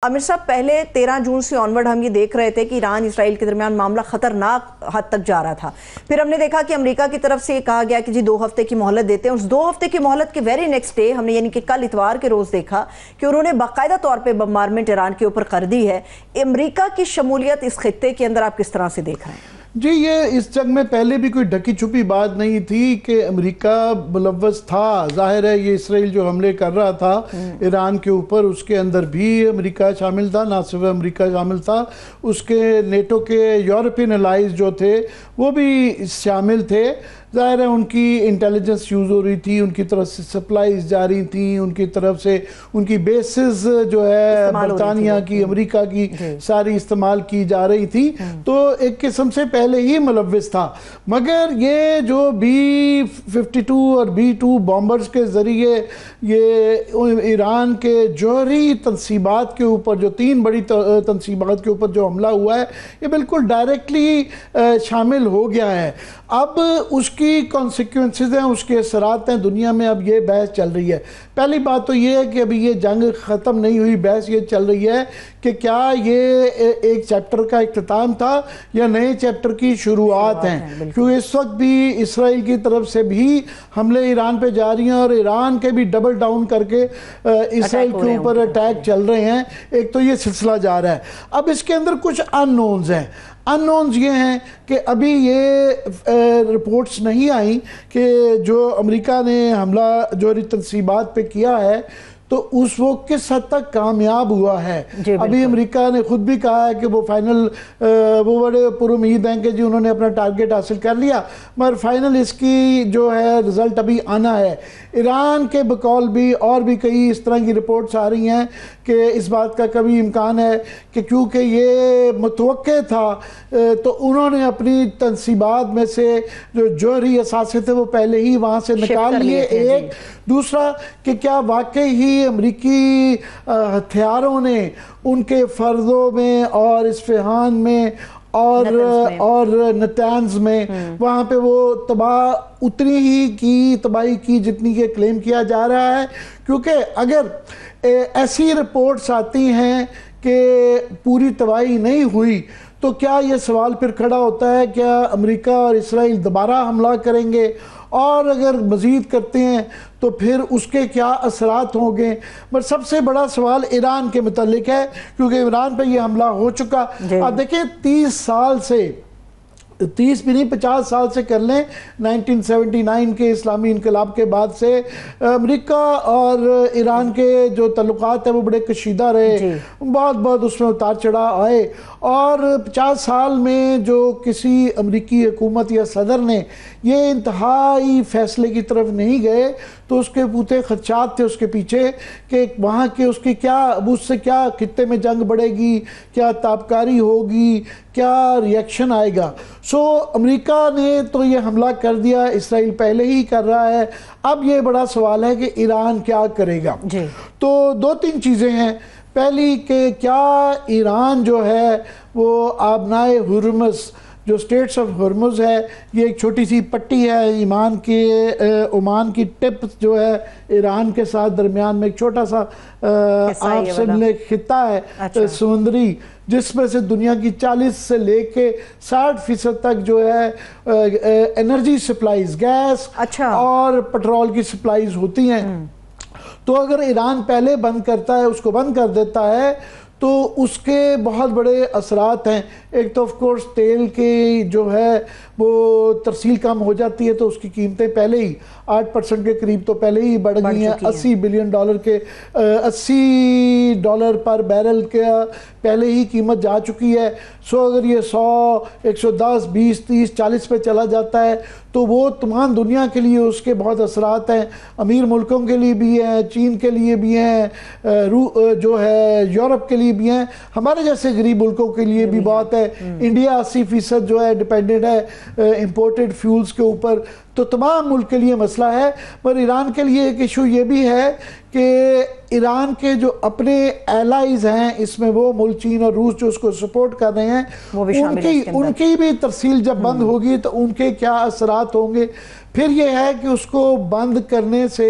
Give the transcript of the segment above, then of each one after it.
आमिर साहब, पहले 13 जून से ऑनवर्ड हम ये देख रहे थे कि ईरान इसराइल के दरमियान मामला खतरनाक हद तक जा रहा था। फिर हमने देखा कि अमेरिका की तरफ से कहा गया कि जी 2 हफ्ते की मोहलत देते हैं। उस 2 हफ्ते की मोहलत के वेरी नेक्स्ट डे हमने यानी कि कल इतवार के रोज देखा कि उन्होंने बाकायदा तौर पर बमबारमेंट ईरान के ऊपर कर दी है। अमेरिका की शमूलियत इस खित्ते के अंदर आप किस तरह से देख रहे हैं? जी, ये इस जंग में पहले भी कोई ढकी छुपी बात नहीं थी कि अमेरिका मुलव्वस था। जाहिर है ये इसराइल जो हमले कर रहा था ईरान के ऊपर, उसके अंदर भी अमेरिका शामिल था। ना सिर्फ अमेरिका शामिल था, उसके नेटो के यूरोपियन अलाइज जो थे वो भी शामिल थे। ज़ाहिर है उनकी इंटेलिजेंस यूज़ हो रही थी, उनकी तरफ से सप्लाईज जा रही थी, उनकी तरफ से उनकी बेसिस जो है बरतानिया की, अमेरिका की सारी इस्तेमाल की जा रही थी। तो एक किस्म से पहले ही मुलव्विस था। मगर ये जो B-52 और B-2 बॉम्बर्स के ज़रिए ये ईरान के जौहरी तनसीबात के ऊपर, जो 3 बड़ी तनसीबात के ऊपर जो हमला हुआ है, ये बिल्कुल डायरेक्टली शामिल हो गया है। अब उसकी कॉन्सिक्वेंसेस हैं, उसके असरात हैं दुनिया में। अब ये बहस चल रही है। पहली बात तो ये है कि अभी ये जंग ख़त्म नहीं हुई। बहस ये चल रही है कि क्या ये एक चैप्टर का इख्तिताम था या नए चैप्टर की शुरुआत है। क्योंकि इस वक्त भी इसराइल की तरफ से भी हमले ईरान पे जा रही हैं और ईरान के भी डबल डाउन करके इसराइल के ऊपर अटैक चल रहे हैं। एक तो ये सिलसिला जा रहा है। अब इसके अंदर कुछ अननोन्स हैं। अननोन्स ये हैं कि अभी ये रिपोर्ट्स नहीं आई कि जो अमेरिका ने हमला जोहरी तनसीबात पे किया है तो उस वो किस हद तक कामयाब हुआ है। अभी अमेरिका ने खुद भी कहा है कि वो फाइनल वो बड़े पुरुमीद हैं कि जी उन्होंने अपना टारगेट हासिल कर लिया, मगर फाइनल इसकी जो है रिज़ल्ट अभी आना है। ईरान के बकौल भी और भी कई इस तरह की रिपोर्ट्स आ रही हैं कि इस बात का कभी इम्कान है कि क्योंकि ये मुतवक्के था तो उन्होंने अपनी तनसीबात में से जो जौहरी असासे थे वो पहले ही वहाँ से निकाल लिए। एक दूसरा कि क्या वाकई ही अमरीकी हथियारों ने उनके फ़र्जों में और इस्फहान में और नतान्ज में वहाँ पे वो तबाह उतनी ही की तबाही की जितनी के क्लेम किया जा रहा है। क्योंकि अगर ऐसी रिपोर्ट्स आती हैं कि पूरी तबाही नहीं हुई तो क्या ये सवाल फिर खड़ा होता है क्या अमेरिका और इसराइल दोबारा हमला करेंगे, और अगर मज़ीद करते हैं तो फिर उसके क्या असरात होंगे। पर सबसे बड़ा सवाल ईरान के मुतालिक है क्योंकि ईरान पे ये हमला हो चुका। अब देखिए 30 साल से, 30 भी नहीं 50 साल से कर लें, 1979 के इस्लामी इनकलाब के बाद से अमेरिका और ईरान के जो तल्लुकात हैं वो बड़े कशीदा रहे। बहुत उसमें उतार चढ़ाव आए और 50 साल में जो किसी अमेरिकी हुकूमत या सदर ने ये इंतहाई फैसले की तरफ नहीं गए तो उसके पूरे खदशात थे उसके पीछे कि वहाँ के उसकी क्या, उससे क्या खित्ते में जंग बढ़ेगी, क्या ताबकारी होगी, क्या रिएक्शन आएगा। सो अमेरिका ने तो ये हमला कर दिया, इसराइल पहले ही कर रहा है। अब ये बड़ा सवाल है कि ईरान क्या करेगा। तो 2-3 चीज़ें हैं। पहली कि क्या ईरान जो है वो आबनाए हुर्मुज़, जो स्टेट्स ऑफ हुर्मुज़ है, ये एक छोटी सी पट्टी है ओमान की टिप जो है ईरान के साथ दरमियान में एक छोटा सा आपसे मिले खिता है समुद्री, जिसमें से दुनिया की 40 से लेके 60% तक जो है एनर्जी सप्लाईज, गैस और पेट्रोल की सप्लाईज होती हैं। तो अगर ईरान पहले बंद करता है, उसको बंद कर देता है तो उसके बहुत बड़े असरात हैं। एक तो ऑफ कोर्स तेल की जो है वो तरसील कम हो जाती है तो उसकी कीमतें पहले ही 8% के करीब तो पहले ही बढ़ गई हैं। $80 बिलियन के $80 पर बैरल का पहले ही कीमत जा चुकी है। सो अगर ये 100, 110, 20, 30, 40 पे चला जाता है तो वो तमाम दुनिया के लिए उसके बहुत असरात हैं। अमीर मुल्कों के लिए भी हैं, चीन के लिए भी हैं, जो है यूरोप के लिए भी हैं, हमारे जैसे गरीब मुल्कों के लिए भी बहुत है। इंडिया 80% जो है डिपेंडेंट है इंपोर्टेड फ्यूल्स के ऊपर। तो तमाम मुल्क के लिए मसला है। पर ईरान के लिए एक इशू ये भी है कि ईरान के जो अपने एलाइज हैं, इसमें वो मुल्क चीन और रूस जो उसको सपोर्ट कर रहे हैं, उनकी भी तरसील जब बंद होगी तो उनके क्या असरात होंगे। फिर ये है कि उसको बंद करने से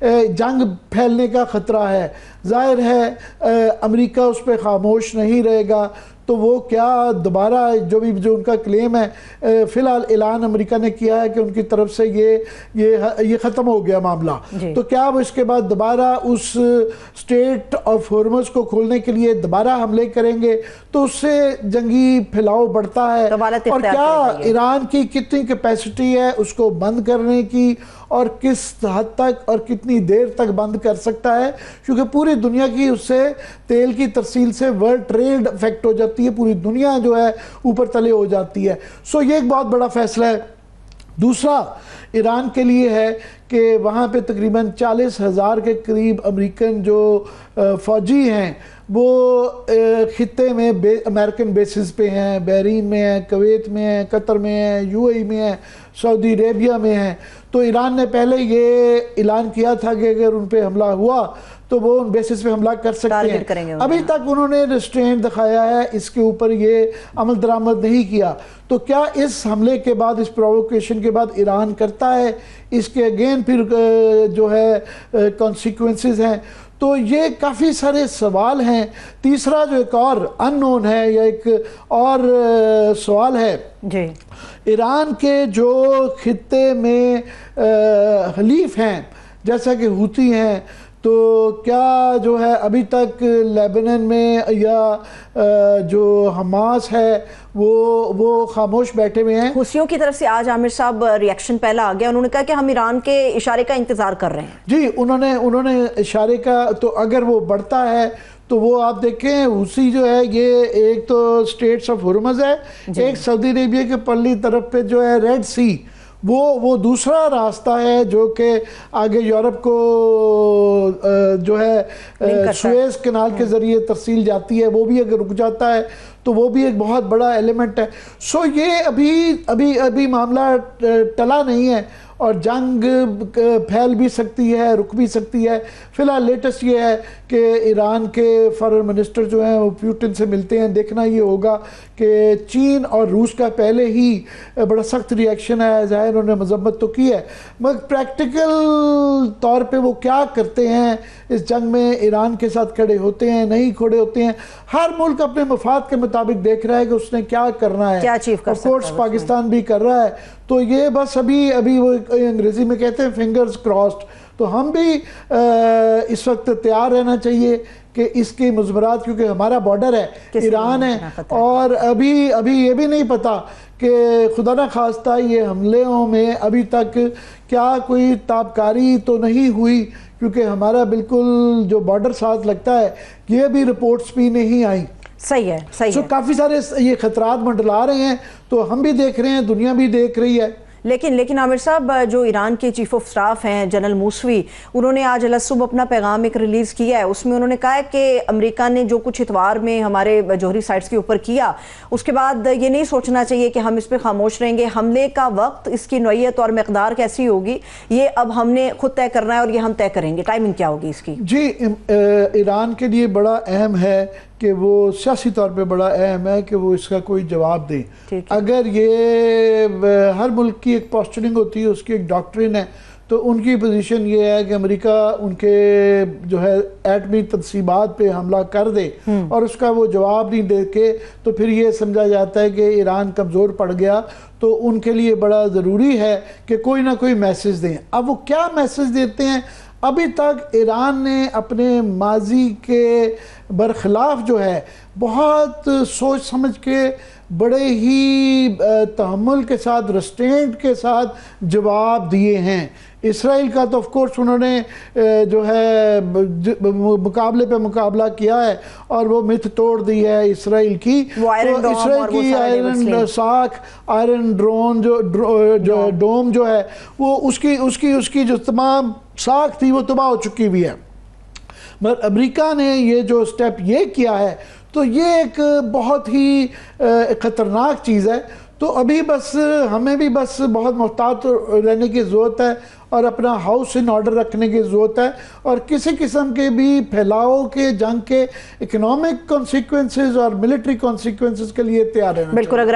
जंग फैलने का ख़तरा है। जाहिर है अमेरिका उस पर खामोश नहीं रहेगा, तो वो क्या दोबारा जो उनका क्लेम है, फ़िलहाल ऐलान अमेरिका ने किया है कि उनकी तरफ से ये ख़त्म हो गया मामला, तो क्या वो इसके बाद दोबारा उस स्टेट ऑफ हॉर्मज़ को खोलने के लिए दोबारा हमले करेंगे, तो उससे जंगी फैलाव बढ़ता है। और क्या ईरान की कितनी कैपेसिटी है उसको बंद करने की, और किस हद तक और कितनी देर तक बंद कर सकता है, क्योंकि पूरी दुनिया की उससे तेल की तरसील से वर्ल्ड ट्रेड अफेक्ट हो जाती है, पूरी दुनिया जो है ऊपर तले हो जाती है। सो ये एक बहुत बड़ा फैसला है। दूसरा ईरान के लिए है कि वहाँ पे तकरीबन 40,000 के करीब अमेरिकन जो फ़ौजी हैं वो ख़ित्ते में अमेरिकन बेसिस पे हैं, बहरीन में हैं, कुवैत में हैं, कतर में हैं, यूएई में हैं, सऊदी अरेबिया में हैं। तो ईरान ने पहले ये ऐलान किया था कि अगर उन पर हमला हुआ तो वो उन बेसिस पे हमला कर सकते हैं। अभी तक उन्होंने रिस्ट्रेंट दिखाया है, इसके ऊपर ये अमल दरामद नहीं किया। तो क्या इस हमले के बाद, इस प्रोवोकेशन के बाद ईरान करता है, इसके अगेन फिर जो है कॉन्सिक्वेंसेस हैं। तो ये काफ़ी सारे सवाल हैं। तीसरा जो एक और अननोन है या एक और सवाल है जी, ईरान के जो खित्ते में हलीफ हैं जैसा कि हूती हैं, तो क्या जो है अभी तक लेबनान में या जो हमास है वो खामोश बैठे हुए हैं। हुसियों की तरफ से आज आमिर साहब रिएक्शन पहला आ गया, उन्होंने कहा कि हम ईरान के इशारे का इंतजार कर रहे हैं। जी, उन्होंने इशारे का, तो अगर वो बढ़ता है तो वो आप देखें हुसी जो है ये एक तो स्टेट्स ऑफ हॉर्मज़ है, एक सऊदी अरेबिया के पल्ली तरफ पे जो है रेड सी, वो दूसरा रास्ता है जो कि आगे यूरोप को जो है सुएज कनाल के ज़रिए तरसील जाती है, वो भी अगर रुक जाता है तो वो भी एक बहुत बड़ा एलिमेंट है। सो ये अभी मामला टला नहीं है और जंग फैल भी सकती है, रुक भी सकती है। फ़िलहाल लेटेस्ट ये है कि ईरान के फॉरेन मिनिस्टर जो हैं वो पुतिन से मिलते हैं। देखना ये होगा कि चीन और रूस का पहले ही बड़ा सख्त रिएक्शन है, ज़ाहिर उन्होंने मजम्मत तो की है, मगर प्रैक्टिकल तौर पे वो क्या करते हैं इस जंग में, ईरान के साथ खड़े होते हैं नहीं खड़े होते हैं। हर मुल्क अपने मफाद के मुताबिक देख रहा है कि उसने क्या करना है, क्या अचीव कर सकता है। ऑफकोर्स पाकिस्तान भी कर रहा है, तो ये बस अभी वो अंग्रेजी में कहते हैं फिंगर्स क्रॉस्ड। तो हम भी इस वक्त तैयार रहना चाहिए कि इसके मुज़मरात, क्योंकि हमारा बॉर्डर है ईरान है, और अभी ये भी नहीं पता कि खुदा न खास्ता ये हमलों में अभी तक क्या कोई ताबकारी तो नहीं हुई, क्योंकि हमारा बिल्कुल जो बॉर्डर साथ लगता है ये भी रिपोर्ट्स भी नहीं आई। सही है, सही है। काफ़ी सारे ये खतरात मंडला रहे हैं, तो हम भी देख रहे हैं, दुनिया भी देख रही है। लेकिन आमिर साहब, जो ईरान के चीफ ऑफ स्टाफ हैं जनरल मूसवी, उन्होंने आज अलसुब अपना पैगाम एक रिलीज़ किया है। उसमें उन्होंने कहा है कि अमेरिका ने जो कुछ इतवार में हमारे जौहरी साइट्स के ऊपर किया, उसके बाद ये नहीं सोचना चाहिए कि हम इस पर खामोश रहेंगे। हमले का वक्त, इसकी नौइयत और मकदार कैसी होगी, ये अब हमने खुद तय करना है और ये हम तय करेंगे। टाइमिंग क्या होगी इसकी? जी, ईरान के लिए बड़ा अहम है कि वो सियासी तौर पे बड़ा अहम है कि वो इसका कोई जवाब दें। अगर ये हर मुल्क की एक पोस्चरिंग होती है, उसकी एक डॉक्ट्रिन है, तो उनकी पोजीशन ये है कि अमेरिका उनके जो है एटमी तनसीबात पे हमला कर दे और उसका वो जवाब नहीं दे के, तो फिर ये समझा जाता है कि ईरान कमज़ोर पड़ गया। तो उनके लिए बड़ा ज़रूरी है कि कोई ना कोई मैसेज दें। अब वो क्या मैसेज देते हैं? अभी तक ईरान ने अपने माजी के बरखिलाफ जो है बहुत सोच समझ के, बड़े ही तहम्मुल के साथ, रेस्ट्रेंट के साथ जवाब दिए हैं। इसराइल का तो ऑफ कोर्स उन्होंने जो है मुकाबले पे मुकाबला किया है और वो मिथ तोड़ दी है इसराइल की। तो इसराइल की आयरन साख, आयरन ड्रोन जो डोम जो है वो उसकी जो तमाम साख थी वो तबाह हो चुकी हुई है। मगर अमेरिका ने ये जो स्टेप ये किया है, तो ये एक बहुत ही ख़तरनाक चीज़ है। तो अभी बस हमें भी बस बहुत मोहतात रहने की ज़रूरत है और अपना हाउस इन ऑर्डर रखने की ज़रूरत है, और किसी किस्म के भी फैलाव के जंग के इकोनॉमिक कॉन्सिक्वेंसेस और मिलिट्री कॉन्सिक्वेंसेस के लिए तैयार रहना चाहिए। बिल्कुल। अगर